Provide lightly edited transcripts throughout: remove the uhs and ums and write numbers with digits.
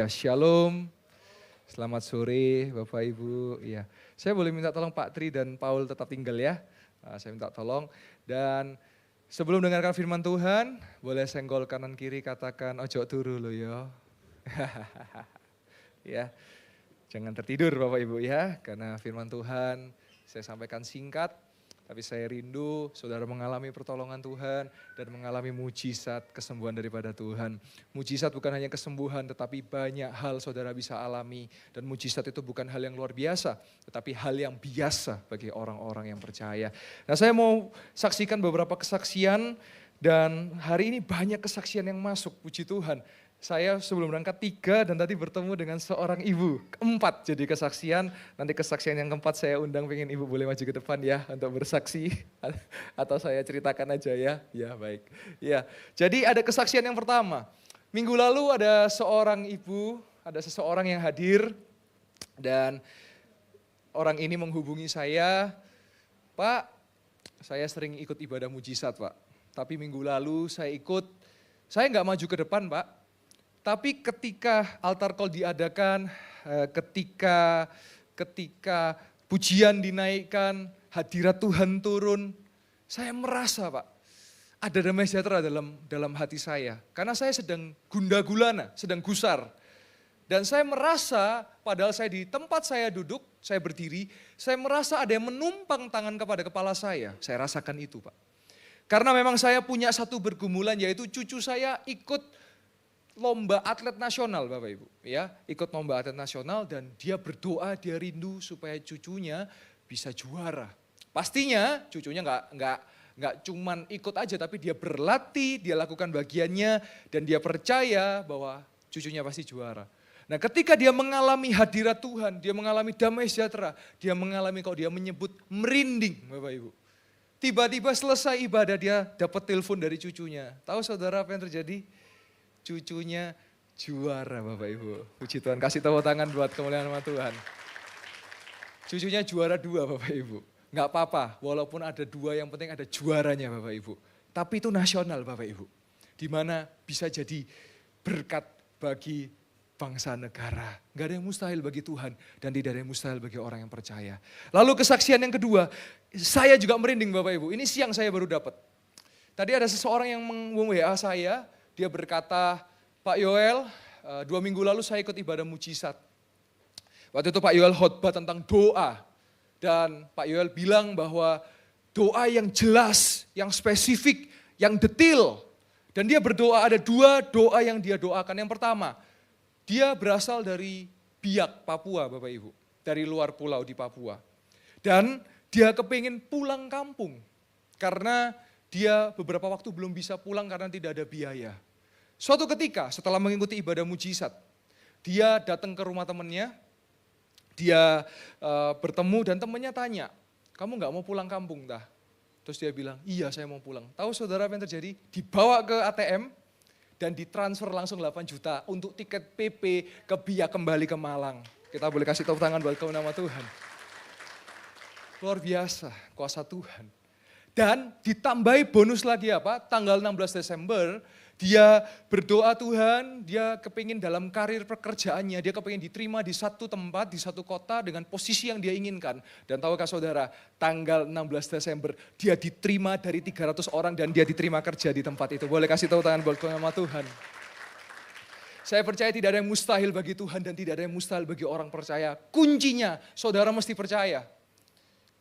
Ya, Shalom, selamat sore Bapak Ibu. Ya, saya boleh minta tolong Pak Tri dan Paul tetap tinggal ya. Saya minta tolong. Dan sebelum dengarkan firman Tuhan, boleh senggol kanan kiri katakan ojo turu lo yo. Ya, jangan tertidur Bapak Ibu ya, karena firman Tuhan saya sampaikan singkat. Tapi saya rindu saudara mengalami pertolongan Tuhan dan mengalami mujizat kesembuhan daripada Tuhan. Mujizat bukan hanya kesembuhan tetapi banyak hal saudara bisa alami. Dan mujizat itu bukan hal yang luar biasa tetapi hal yang biasa bagi orang-orang yang percaya. Nah, saya mau saksikan beberapa kesaksian dan hari ini banyak kesaksian yang masuk, puji Tuhan. Saya sebelum berangkat 3 dan tadi bertemu dengan seorang ibu, 4 jadi kesaksian. Nanti kesaksian yang keempat saya undang, pengen ibu boleh maju ke depan ya untuk bersaksi. Atau saya ceritakan aja ya, ya baik. Ya, jadi ada kesaksian yang pertama. Minggu lalu ada seorang ibu, ada seseorang yang hadir dan orang ini menghubungi saya, Pak, saya sering ikut ibadah mujizat Pak. Tapi minggu lalu saya nggak maju ke depan Pak. Tapi ketika altar call diadakan, ketika pujian dinaikkan, hadirat Tuhan turun, saya merasa Pak, ada damai sejahtera dalam hati saya. Karena saya sedang gundah gulana, sedang gusar. Dan saya merasa, padahal saya di tempat saya duduk, saya berdiri, saya merasa ada yang menumpang tangan kepada kepala saya. Saya rasakan itu Pak. Karena memang saya punya satu pergumulan, yaitu cucu saya ikut lomba atlet nasional Bapak Ibu, ya, ikut lomba atlet nasional dan dia berdoa, dia rindu supaya cucunya bisa juara. Pastinya cucunya nggak cuman ikut aja, tapi dia berlatih, dia lakukan bagiannya dan dia percaya bahwa cucunya pasti juara. Nah, ketika dia mengalami hadirat Tuhan, dia mengalami damai sejahtera, dia mengalami dia menyebut merinding Bapak Ibu. Tiba-tiba selesai ibadah dia dapat telepon dari cucunya. Tahu saudara apa yang terjadi? Cucunya juara Bapak Ibu. Puji Tuhan, kasih tepuk tangan buat kemuliaan nama Tuhan. Cucunya juara 2 Bapak Ibu. Nggak apa-apa, walaupun ada 2 yang penting ada juaranya Bapak Ibu. Tapi itu nasional Bapak Ibu. Di mana bisa jadi berkat bagi bangsa negara. Nggak ada yang mustahil bagi Tuhan dan tidak ada yang mustahil bagi orang yang percaya. Lalu kesaksian yang kedua, saya juga merinding Bapak Ibu. Ini siang saya baru dapat. Tadi ada seseorang yang meng-WA saya. Dia berkata, Pak Yoel, 2 minggu lalu saya ikut ibadah mujizat. Waktu itu Pak Yoel khotbah tentang doa. Dan Pak Yoel bilang bahwa doa yang jelas, yang spesifik, yang detail. Dan dia berdoa, ada 2 doa yang dia doakan. Yang pertama, dia berasal dari Biak, Papua Bapak Ibu. Dari luar pulau di Papua. Dan dia kepingin pulang kampung. Karena dia beberapa waktu belum bisa pulang karena tidak ada biaya. Suatu ketika setelah mengikuti ibadah mujizat, dia datang ke rumah temannya, dia bertemu dan temannya tanya, kamu gak mau pulang kampung dah? Terus dia bilang, iya saya mau pulang. Tahu saudara apa yang terjadi? Dibawa ke ATM dan ditransfer langsung 8 juta untuk tiket PP ke Biak kembali ke Malang. Kita boleh kasih tepuk tangan buat nama Tuhan. Luar biasa kuasa Tuhan. Dan ditambahi bonus lagi apa? Tanggal 16 Desember dia berdoa Tuhan, dia kepingin dalam karir pekerjaannya, dia kepingin diterima di satu tempat, di satu kota dengan posisi yang dia inginkan. Dan tahukah saudara, tanggal 16 Desember dia diterima dari 300 orang dan dia diterima kerja di tempat itu. Boleh kasih tepuk tangan buat nama Tuhan. Saya percaya tidak ada yang mustahil bagi Tuhan dan tidak ada yang mustahil bagi orang percaya. Kuncinya saudara mesti percaya.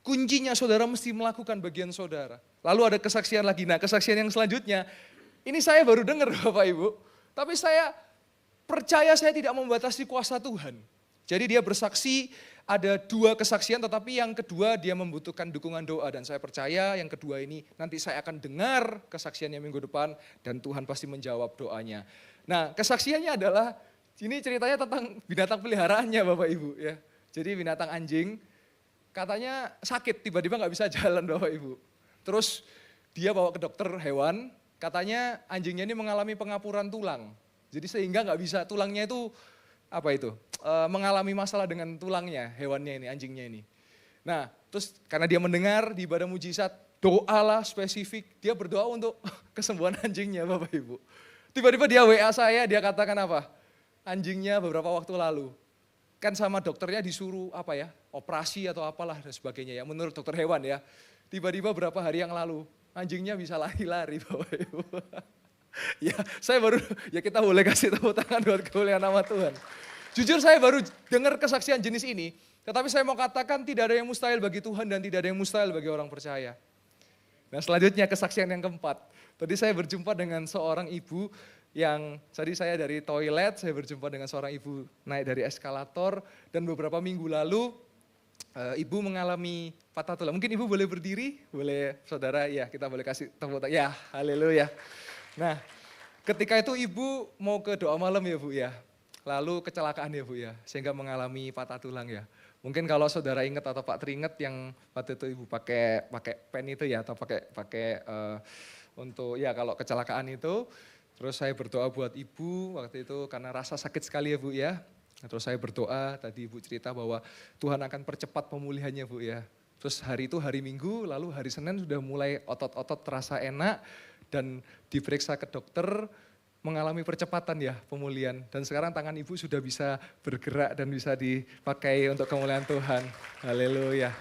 Kuncinya saudara mesti melakukan bagian saudara. Lalu ada kesaksian lagi. Nah, kesaksian yang selanjutnya, ini saya baru dengar Bapak Ibu. Tapi saya percaya saya tidak membatasi kuasa Tuhan. Jadi dia bersaksi ada 2 kesaksian tetapi yang kedua dia membutuhkan dukungan doa. Dan saya percaya yang kedua ini nanti saya akan dengar kesaksiannya minggu depan dan Tuhan pasti menjawab doanya. Nah, kesaksiannya adalah, ini ceritanya tentang binatang peliharaannya Bapak Ibu ya. Jadi binatang anjing katanya sakit, tiba-tiba gak bisa jalan Bapak Ibu. Terus dia bawa ke dokter hewan, katanya anjingnya ini mengalami pengapuran tulang. Jadi sehingga gak bisa, tulangnya itu mengalami masalah dengan tulangnya, hewannya ini, anjingnya ini. Nah, terus karena dia mendengar di ibadah mujizat, doalah spesifik, dia berdoa untuk kesembuhan anjingnya Bapak Ibu. Tiba-tiba dia WA saya, dia katakan apa? anjingnya beberapa waktu lalu. Kan sama dokternya disuruh operasi atau apalah dan sebagainya ya, menurut dokter hewan ya. Tiba-tiba beberapa hari yang lalu, anjingnya bisa lari-lari Bapak Ibu. Kita boleh kasih tepuk tangan buat kemuliaan nama Tuhan. Jujur saya baru dengar kesaksian jenis ini, tetapi saya mau katakan tidak ada yang mustahil bagi Tuhan dan tidak ada yang mustahil bagi orang percaya. Nah selanjutnya kesaksian yang keempat. Tadi saya berjumpa dengan seorang ibu yang tadi saya dari toilet, saya berjumpa dengan seorang ibu naik dari eskalator dan beberapa minggu lalu ibu mengalami patah tulang. Mungkin ibu boleh berdiri, boleh saudara, ya kita boleh kasih tepuk tangan. Ya, haleluya. Nah, ketika itu ibu mau ke doa malam ya Bu ya. Lalu kecelakaan ya Bu ya, sehingga mengalami patah tulang ya. Mungkin kalau saudara ingat atau Pak teringat yang waktu itu ibu pakai pen itu ya, atau pakai untuk ya kalau kecelakaan itu. Terus saya berdoa buat ibu waktu itu karena rasa sakit sekali ya Bu ya. Terus saya berdoa, tadi ibu cerita bahwa Tuhan akan percepat pemulihannya Bu ya. Terus hari itu hari Minggu, lalu hari Senin sudah mulai otot-otot terasa enak dan diperiksa ke dokter, mengalami percepatan ya pemulihan. Dan sekarang tangan ibu sudah bisa bergerak dan bisa dipakai untuk kemuliaan Tuhan. Haleluya.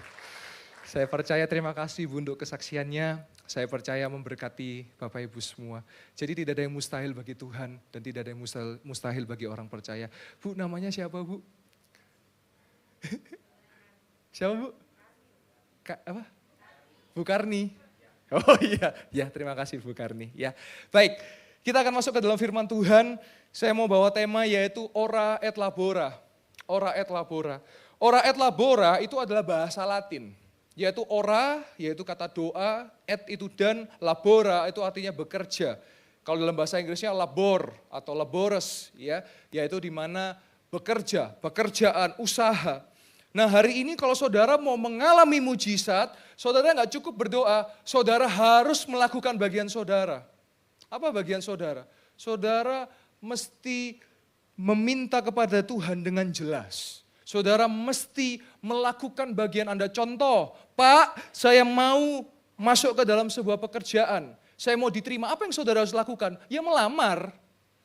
Saya percaya, terima kasih Bu untuk kesaksiannya. Saya percaya memberkati Bapak Ibu semua. Jadi tidak ada yang mustahil bagi Tuhan dan tidak ada yang mustahil bagi orang percaya. Bu, namanya siapa Bu? Siapa Bu? Bu Karni. Oh iya, ya terima kasih Bu Karni. Ya, baik, kita akan masuk ke dalam firman Tuhan. Saya mau bawa tema yaitu ora et labora. Ora et labora. Ora et labora itu adalah bahasa Latin. Yaitu ora, yaitu kata doa, et itu dan, labora itu artinya bekerja. Kalau dalam bahasa Inggrisnya labor atau labores, ya, yaitu di mana bekerja, pekerjaan, usaha. Nah hari ini kalau saudara mau mengalami mujizat, saudara nggak cukup berdoa, saudara harus melakukan bagian saudara. Apa bagian saudara? Saudara mesti meminta kepada Tuhan dengan jelas. Saudara mesti melakukan bagian Anda. Contoh, Pak, saya mau masuk ke dalam sebuah pekerjaan. Saya mau diterima, apa yang saudara harus lakukan? Ya melamar.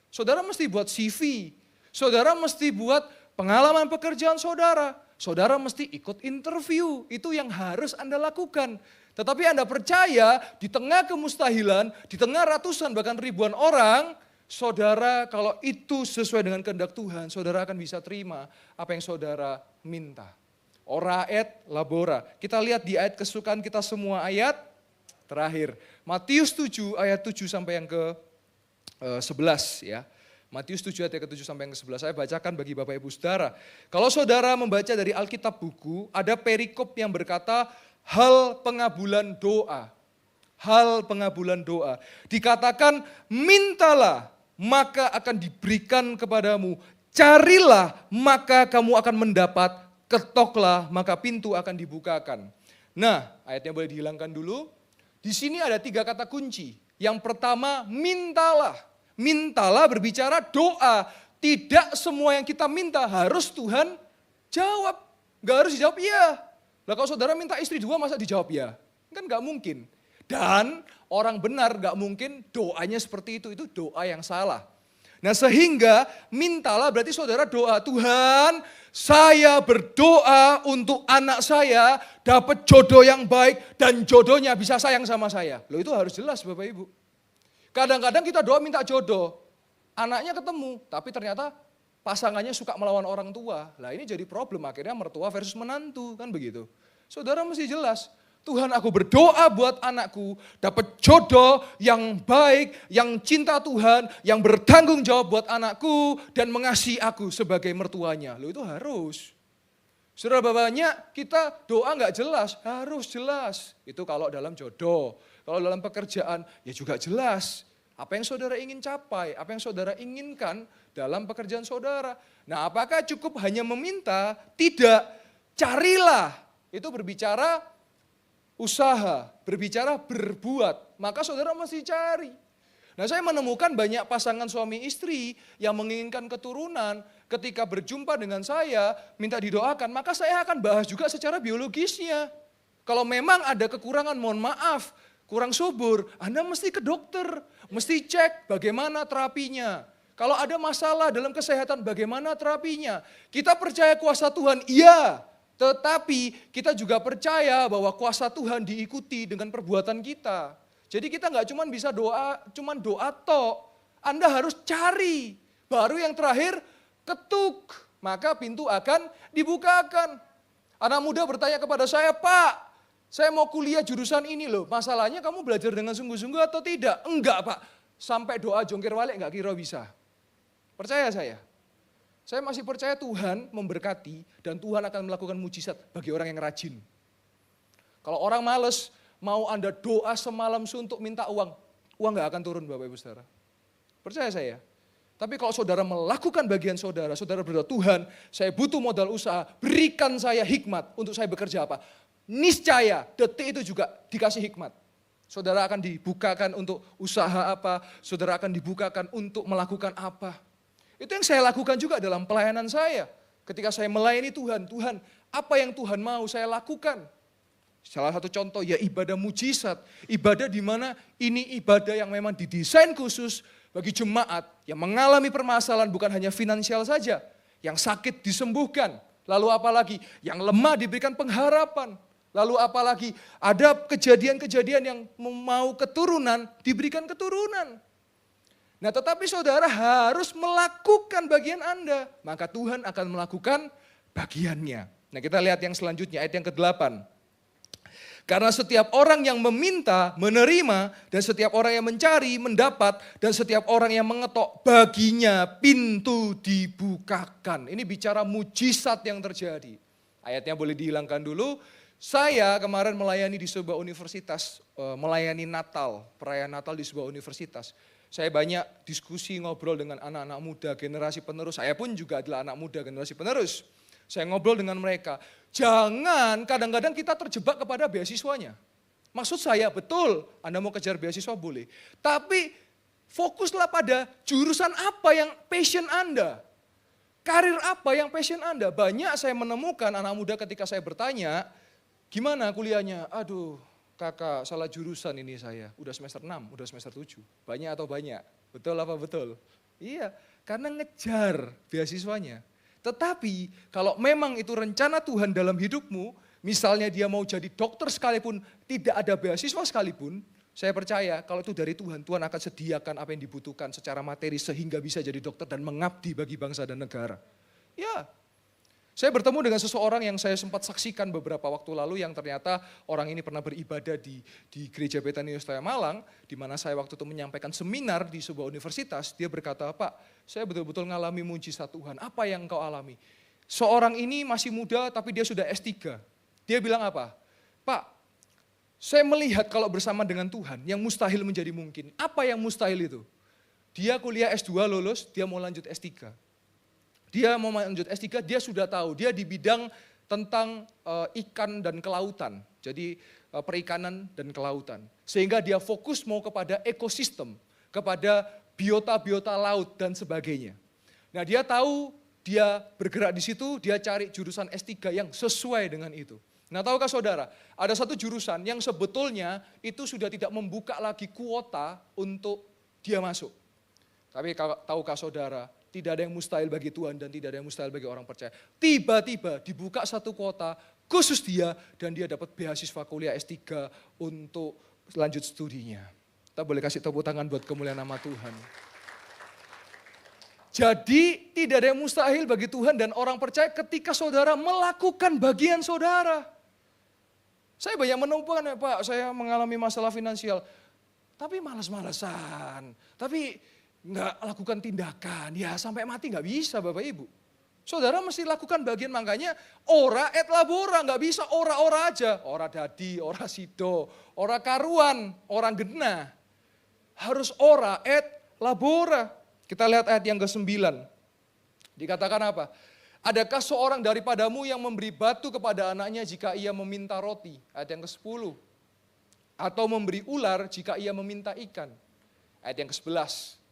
Saudara mesti buat CV. Saudara mesti buat pengalaman pekerjaan saudara. Saudara mesti ikut interview. Itu yang harus Anda lakukan. Tetapi Anda percaya di tengah kemustahilan, di tengah ratusan bahkan ribuan orang, saudara kalau itu sesuai dengan kehendak Tuhan, saudara akan bisa terima apa yang saudara minta. Ora et labora. Kita lihat di ayat kesukaan kita semua, ayat terakhir. Matius 7 ayat 7 sampai yang ke 11 ya. Matius 7 ayat ke 7 sampai yang ke 11. Saya bacakan bagi Bapak Ibu Saudara. Kalau saudara membaca dari Alkitab buku, ada perikop yang berkata hal pengabulan doa. Hal pengabulan doa. Dikatakan mintalah maka akan diberikan kepadamu. Carilah maka kamu akan mendapat. Ketoklah maka pintu akan dibukakan. Nah ayatnya boleh dihilangkan dulu. Di sini ada 3 kata kunci. Yang pertama mintalah. Mintalah berbicara doa. Tidak semua yang kita minta harus Tuhan jawab. Gak harus dijawab iya. Lah kalau saudara minta istri 2 masa dijawab ya? Kan gak mungkin. Dan orang benar gak mungkin doanya seperti itu doa yang salah. Nah sehingga mintalah berarti saudara doa, Tuhan saya berdoa untuk anak saya dapat jodoh yang baik dan jodohnya bisa sayang sama saya. Loh itu harus jelas Bapak Ibu. Kadang-kadang kita doa minta jodoh, anaknya ketemu tapi ternyata pasangannya suka melawan orang tua. Lah ini jadi problem akhirnya mertua versus menantu kan begitu. Saudara mesti jelas. Tuhan aku berdoa buat anakku dapat jodoh yang baik, yang cinta Tuhan, yang bertanggung jawab buat anakku dan mengasihi aku sebagai mertuanya. Loh itu harus. Saudara bapaknya kita doa nggak jelas, harus jelas. Itu kalau dalam jodoh, kalau dalam pekerjaan ya juga jelas. Apa yang saudara ingin capai, apa yang saudara inginkan dalam pekerjaan saudara. Nah apakah cukup hanya meminta? Tidak, carilah. Itu berbicara usaha, berbicara berbuat, maka saudara mesti cari. Nah saya menemukan banyak pasangan suami istri yang menginginkan keturunan, ketika berjumpa dengan saya, minta didoakan, maka saya akan bahas juga secara biologisnya. Kalau memang ada kekurangan, mohon maaf, kurang subur, Anda mesti ke dokter, mesti cek bagaimana terapinya. Kalau ada masalah dalam kesehatan, bagaimana terapinya? Kita percaya kuasa Tuhan, iya. Tetapi kita juga percaya bahwa kuasa Tuhan diikuti dengan perbuatan kita. Jadi kita nggak cuma bisa doa tok. Anda harus cari. Baru yang terakhir, ketuk. Maka pintu akan dibukakan. Anak muda bertanya kepada saya, Pak, saya mau kuliah jurusan ini loh. Masalahnya kamu belajar dengan sungguh-sungguh atau tidak? Enggak, Pak. Sampai doa jongkir balik enggak kira bisa. Percaya saya. Saya masih percaya Tuhan memberkati dan Tuhan akan melakukan mujizat bagi orang yang rajin. Kalau orang males, mau Anda doa semalam suntuk minta uang enggak akan turun Bapak Ibu Saudara. Percaya saya. Tapi kalau saudara melakukan bagian saudara, saudara berdoa, Tuhan saya butuh modal usaha, berikan saya hikmat untuk saya bekerja apa. Niscaya detik itu juga dikasih hikmat. Saudara akan dibukakan untuk usaha apa, saudara akan dibukakan untuk melakukan apa. Itu yang saya lakukan juga dalam pelayanan saya. Ketika saya melayani Tuhan, Tuhan apa yang Tuhan mau saya lakukan. Salah satu contoh ya ibadah mujizat, ibadah di mana ini ibadah yang memang didesain khusus bagi jemaat yang mengalami permasalahan bukan hanya finansial saja, yang sakit disembuhkan, lalu apalagi yang lemah diberikan pengharapan, lalu apalagi ada kejadian-kejadian yang mau keturunan, diberikan keturunan. Nah tetapi saudara harus melakukan bagian Anda, maka Tuhan akan melakukan bagiannya. Nah kita lihat yang selanjutnya, ayat yang ke-8. Karena setiap orang yang meminta, menerima, dan setiap orang yang mencari, mendapat, dan setiap orang yang mengetok, baginya pintu dibukakan. Ini bicara mujizat yang terjadi. Ayatnya boleh dihilangkan dulu. Saya kemarin melayani di sebuah universitas, melayani Natal, perayaan Natal di sebuah universitas. Saya banyak diskusi, ngobrol dengan anak-anak muda, generasi penerus. Saya pun juga adalah anak muda, generasi penerus. Saya ngobrol dengan mereka. Jangan kadang-kadang kita terjebak kepada beasiswanya. Maksud saya betul, Anda mau kejar beasiswa boleh. Tapi fokuslah pada jurusan apa yang passion Anda. Karir apa yang passion Anda. Banyak saya menemukan anak muda ketika saya bertanya, gimana kuliahnya? Aduh kakak salah jurusan ini saya. Udah semester 6, udah semester 7. Banyak atau banyak? Betul apa betul? Iya, karena ngejar beasiswanya. Tetapi kalau memang itu rencana Tuhan dalam hidupmu, misalnya dia mau jadi dokter sekalipun, tidak ada beasiswa sekalipun, saya percaya kalau itu dari Tuhan, Tuhan akan sediakan apa yang dibutuhkan secara materi sehingga bisa jadi dokter dan mengabdi bagi bangsa dan negara. Ya, saya bertemu dengan seseorang yang saya sempat saksikan beberapa waktu lalu yang ternyata orang ini pernah beribadah di Gereja Betania Yustaya Malang, di mana saya waktu itu menyampaikan seminar di sebuah universitas. Dia berkata, Pak, saya betul-betul mengalami mujizat Tuhan. Apa yang engkau alami? Seorang ini masih muda tapi dia sudah S3. Dia bilang apa? Pak, saya melihat kalau bersama dengan Tuhan yang mustahil menjadi mungkin. Apa yang mustahil itu? Dia kuliah S2 lulus, dia mau lanjut S3. Dia mau lanjut S3, dia sudah tahu, dia di bidang tentang ikan dan kelautan. Jadi perikanan dan kelautan. Sehingga dia fokus mau kepada ekosistem, kepada biota-biota laut dan sebagainya. Nah dia tahu, dia bergerak di situ, dia cari jurusan S3 yang sesuai dengan itu. Nah tahukah saudara, ada satu jurusan yang sebetulnya itu sudah tidak membuka lagi kuota untuk dia masuk. Tapi tahukah saudara, tidak ada yang mustahil bagi Tuhan dan tidak ada yang mustahil bagi orang percaya. Tiba-tiba dibuka satu kuota khusus dia dan dia dapat beasiswa kuliah S3 untuk lanjut studinya. Kita boleh kasih tepuk tangan buat kemuliaan nama Tuhan. Jadi tidak ada yang mustahil bagi Tuhan dan orang percaya ketika saudara melakukan bagian saudara. Saya banyak menemukan ya Pak, saya mengalami masalah finansial. Tapi malas-malasan, tapi nggak lakukan tindakan, ya sampai mati nggak bisa Bapak Ibu. Saudara mesti lakukan bagian, makanya ora et labora, nggak bisa ora-ora aja. Ora dadi, ora sido, ora karuan, ora genah. Harus ora et labora. Kita lihat ayat yang ke-9. Dikatakan apa? Adakah seorang daripadamu yang memberi batu kepada anaknya jika ia meminta roti? Ayat yang ke-10. Atau memberi ular jika ia meminta ikan? Ayat yang ke-11.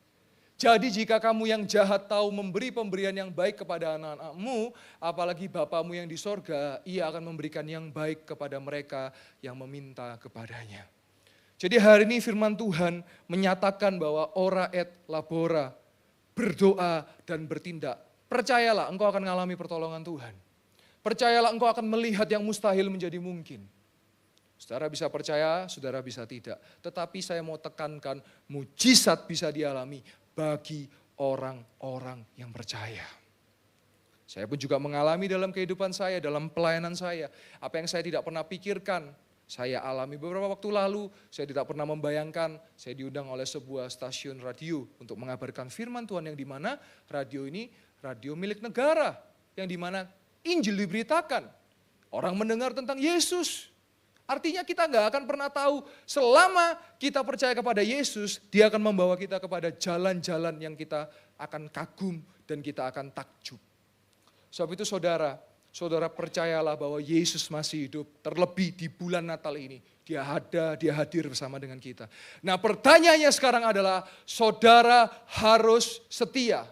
Jadi jika kamu yang jahat tahu memberi pemberian yang baik kepada anak-anakmu, apalagi Bapamu yang di sorga, ia akan memberikan yang baik kepada mereka yang meminta kepadanya. Jadi hari ini firman Tuhan menyatakan bahwa ora et labora, berdoa dan bertindak. Percayalah engkau akan mengalami pertolongan Tuhan. Percayalah engkau akan melihat yang mustahil menjadi mungkin. Saudara bisa percaya, saudara bisa tidak. Tetapi saya mau tekankan, mujizat bisa dialami bagi orang-orang yang percaya. Saya pun juga mengalami dalam kehidupan saya, dalam pelayanan saya. Apa yang saya tidak pernah pikirkan, saya alami beberapa waktu lalu. Saya tidak pernah membayangkan, saya diundang oleh sebuah stasiun radio untuk mengabarkan firman Tuhan yang dimana radio ini radio milik negara. Yang dimana Injil diberitakan. Orang mendengar tentang Yesus. Artinya kita nggak akan pernah tahu selama kita percaya kepada Yesus, Dia akan membawa kita kepada jalan-jalan yang kita akan kagum dan kita akan takjub. Sebab itu saudara percayalah bahwa Yesus masih hidup, terlebih di bulan Natal ini. Dia hadir bersama dengan kita. Nah pertanyaannya sekarang adalah, saudara harus setia.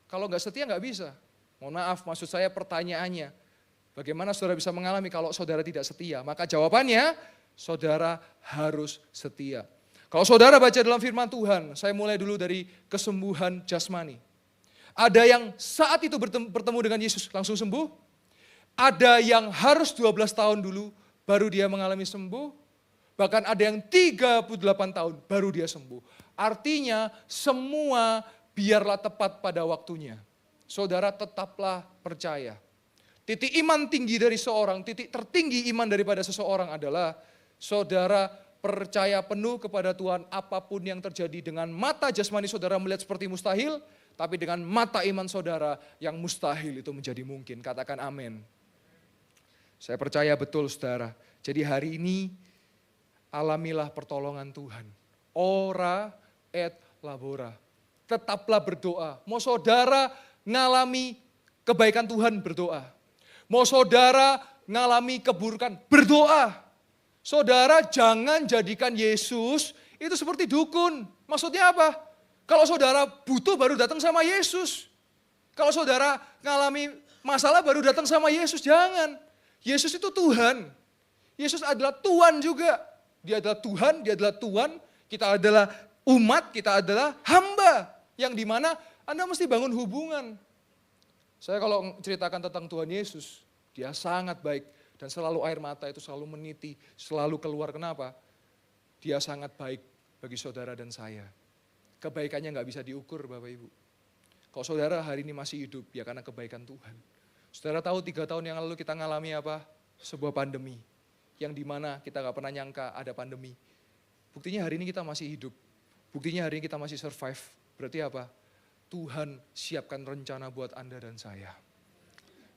Kalau nggak setia nggak bisa. Mohon maaf, maksud saya pertanyaannya, bagaimana saudara bisa mengalami kalau saudara tidak setia? Maka jawabannya, saudara harus setia. Kalau saudara baca dalam firman Tuhan, saya mulai dulu dari kesembuhan jasmani. Ada yang saat itu bertemu dengan Yesus langsung sembuh. Ada yang harus 12 tahun dulu baru dia mengalami sembuh. Bahkan ada yang 38 tahun baru dia sembuh. Artinya semua biarlah tepat pada waktunya. Saudara tetaplah percaya. Titik iman tinggi dari seorang, titik tertinggi iman daripada seseorang adalah saudara percaya penuh kepada Tuhan apapun yang terjadi. Dengan mata jasmani saudara melihat seperti mustahil, tapi dengan mata iman saudara yang mustahil itu menjadi mungkin. Katakan amin. Saya percaya betul saudara. Jadi hari ini alamilah pertolongan Tuhan. Ora et labora. Tetaplah berdoa. Mau saudara ngalami kebaikan Tuhan, berdoa. Mau saudara ngalami keburukan, berdoa. Saudara jangan jadikan Yesus itu seperti dukun. Maksudnya apa? Kalau saudara butuh baru datang sama Yesus. Kalau saudara ngalami masalah baru datang sama Yesus, jangan. Yesus itu Tuhan. Yesus adalah Tuhan juga. Dia adalah Tuhan, dia adalah Tuhan. Kita adalah umat, kita adalah hamba. Yang dimana Anda mesti bangun hubungan. Saya kalau ceritakan tentang Tuhan Yesus, dia sangat baik. Dan selalu air mata itu selalu meniti, selalu keluar. Kenapa? Dia sangat baik bagi saudara dan saya. Kebaikannya nggak bisa diukur Bapak Ibu. Kalau saudara hari ini masih hidup, ya karena kebaikan Tuhan. Saudara tahu 3 tahun yang lalu kita ngalami apa? Sebuah pandemi. Yang dimana kita nggak pernah nyangka ada pandemi. Buktinya hari ini kita masih hidup. Buktinya hari ini kita masih survive. Berarti apa? Tuhan siapkan rencana buat Anda dan saya.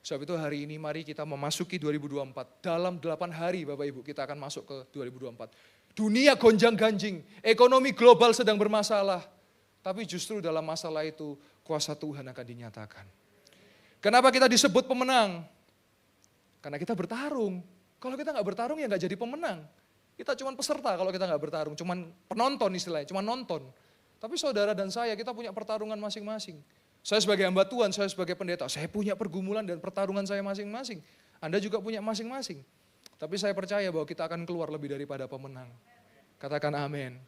Sebab itu hari ini mari kita memasuki 2024. Dalam 8 hari Bapak Ibu kita akan masuk ke 2024. Dunia gonjang-ganjing, ekonomi global sedang bermasalah. Tapi justru dalam masalah itu kuasa Tuhan akan dinyatakan. Kenapa kita disebut pemenang? Karena kita bertarung. Kalau kita nggak bertarung ya nggak jadi pemenang. Kita cuma peserta kalau kita nggak bertarung, cuma penonton istilahnya, cuma nonton. Tapi saudara dan saya kita punya pertarungan masing-masing. Saya sebagai hamba Tuhan, saya sebagai pendeta, saya punya pergumulan dan pertarungan saya masing-masing. Anda juga punya masing-masing. Tapi saya percaya bahwa kita akan keluar lebih daripada pemenang. Katakan amin.